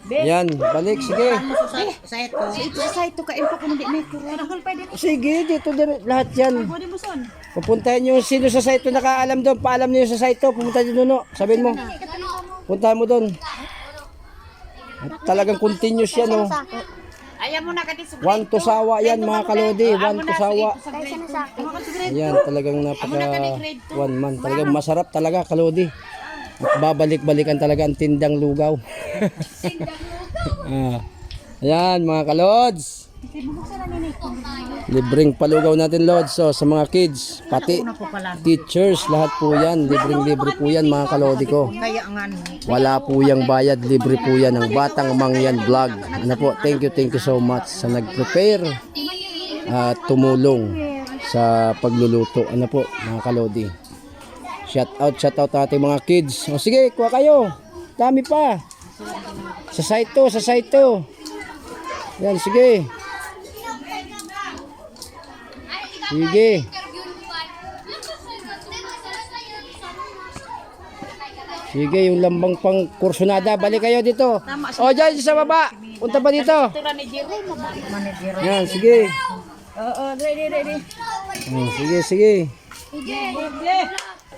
Yan, balik, sige. Sa ito ka impa ko hindi may kurang. Sige, dito din lahat yan. Pupuntahin yung sino sa site nakaalam doon. Paalam niyo sa site, pumunta din doon. Sabihin mo. Puntahan mo doon. At talagang continuous yan, oh. Ayaw mo na kati sa One to sawa yan, mga kalodi. One to sawa. Ayan, talagang one man. Talagang masarap talaga, kalodi. At babalik-balikan talaga ang tindang lugaw. Ayan, mga kalods. Libreng palugaw natin, Lods. So, sa mga kids, pati teachers, lahat po yan. Libreng-libre po yan, mga kalodi ko. Wala po yung bayad, libre po yan. Ang Batang Mangyan Vlog. Ano po, thank you so much sa nag-prepare at tumulong sa pagluluto. Ano po, mga kalodi. Shout out ating mga kids. O sige, kuha kayo. Dami pa. Sa site to. Yan, sige. Sige. Sige, yung lambang pang kursunada. Balik kayo dito. O, dyan sa baba. Punta pa dito. Yan, sige. ready. Sige.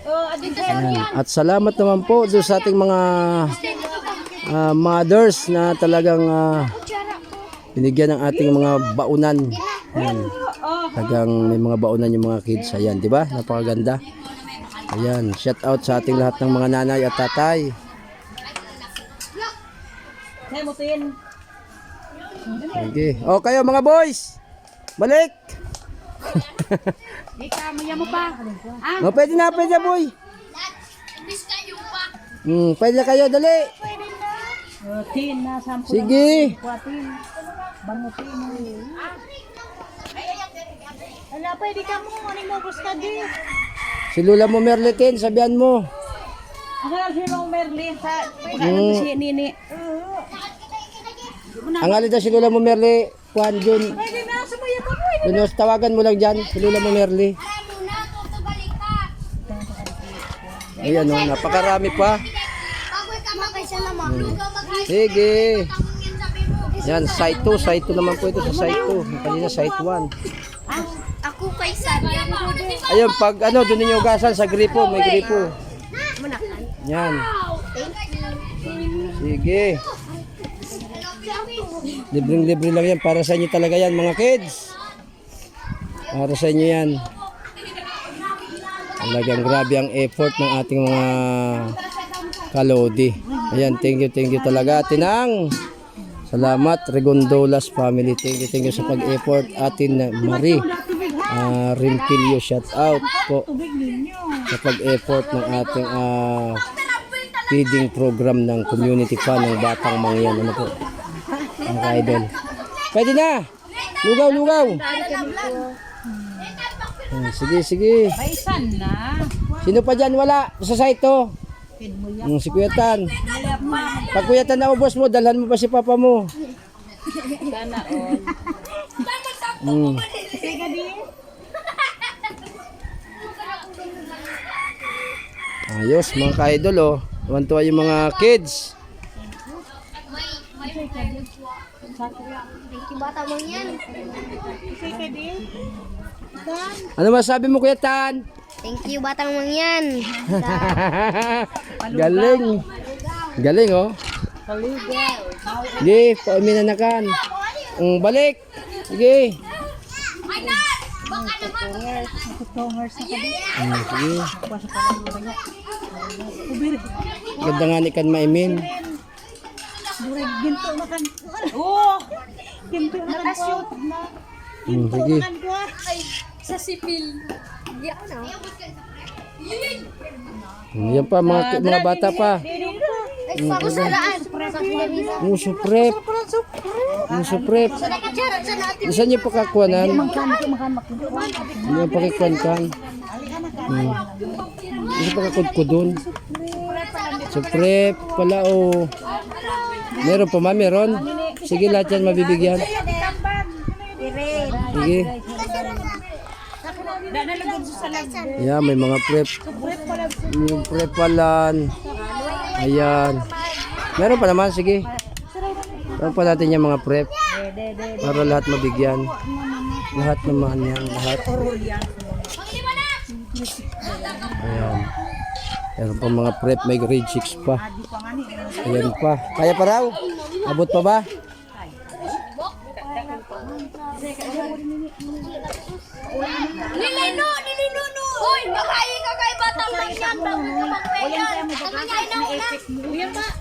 Ayan. At salamat naman po doon sa ating mga mothers na talagang binigyan ng ating mga baunan. Ayan. Talagang may mga baunan yung mga kids. Ayan, di ba? Napakaganda. Ayan, shout out sa ating lahat ng mga nanay at tatay. Sige. O kayo mga boys, balik. Mo pa. O, pwede na boy. Pwede na kayo, dali. Tin na sampo. Sige. Bangutin. Ala, pwede ka mo. Ano mo gusto di? Si Lula mo Merlitin, sabihan mo. Ang si Mong Merlin sa si Nini. Ang alin daw si Lula mo Merli, Juan Jun. Pwede na sumaya pa po. Pinos, tawagan mo lang dyan, si Lula mo Merli. Ayan o, napakarami pa. Sige. Yan, site 2 naman po ito sa site 2. Kanina site 1. Ako kay Sabi. Ayun, pag doon ninyo ugasan sa gripo, may gripo. Yan. Sige. Libreng-libre lang yan. Para sa inyo talaga yan, mga kids. Para sa inyo yan. Talagang grabe ang effort ng ating mga kalodi. Ayan, thank you talaga. Tinang. Salamat, Regondolas family. Thank you sa pag-effort. Atin Marie Rimpilio, shout out po sa pag-effort ng ating feeding program ng community fund ng Batang Mangyan. Ano po? Mga ka-idol. Pwede na! Lugaw! Sige. Paisan na. Sino pa dyan? Wala. Sa site to. Si Kuya Tan. Pag Kuya Tan na ubos mo, dalhan mo pa si Papa mo. Sana all. Ayos mga ka-idol oh. Tuwan-tuwa yung mga kids. Thank you, Bata Mangyan. Ano masabi mo Kuya Tan? Thank you, Batang Mangyan. Galing oh. Sige, pauminanakan. Balik. Sige. Sige. Ganda nga ni kan maimin. Ginto na kan. Oh. Ginto na kan. Sige. Sa sipil. Yan pa mga bata pa. Ako sa daan. Suprep. Saan niyo pakakuanan? Ano pakikuan kan? Ano pakakudkudun? Suprep pala o. Meron pa meron? Sige lahat yan mabibigyan. Sige. Ayan, may mga prep. Yung prepalan. Ayan. Meron pa naman, sige. Saan pa natin yung mga prep? Para lahat mabigyan. Lahat naman yan. Lahat. Ayan. Meron pa mga prep. May grade 6 pa. Ayan pa. Kaya pa raw? Abot pa ba? Nilino! Uy, makain ka kay Batang Mangyan. Bago ka magpayan. Ang na una.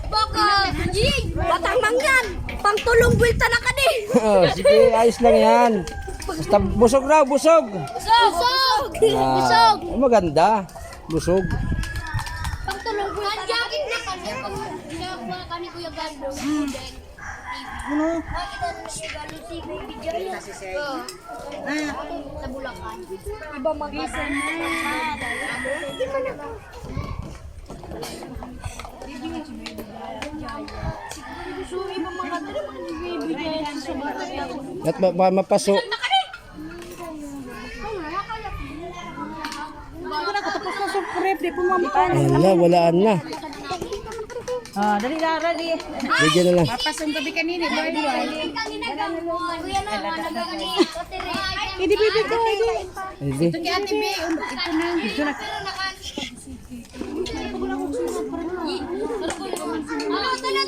Baka, Jing! Batang Mangyan! Pangtulong buwilta na ka din! Oh, sige, ayos lang yan. Basta busog raw, busog. Busog! Ah, maganda. Busog. Pangtulong buwilta na ka din. Ginagawa ka ni Kuya Gando. Makita na si Galo si Baby Jaya. Sa Bulacan. Iba mag-isa na. At mapaso. Wala, walaan na. Ah, dali na, dali. Bigyan na lang. Papasong gabi kanini, boy. Kuya na, nagagani. Hindi bibig ko, hindi. Hindi. Ate B, ito na.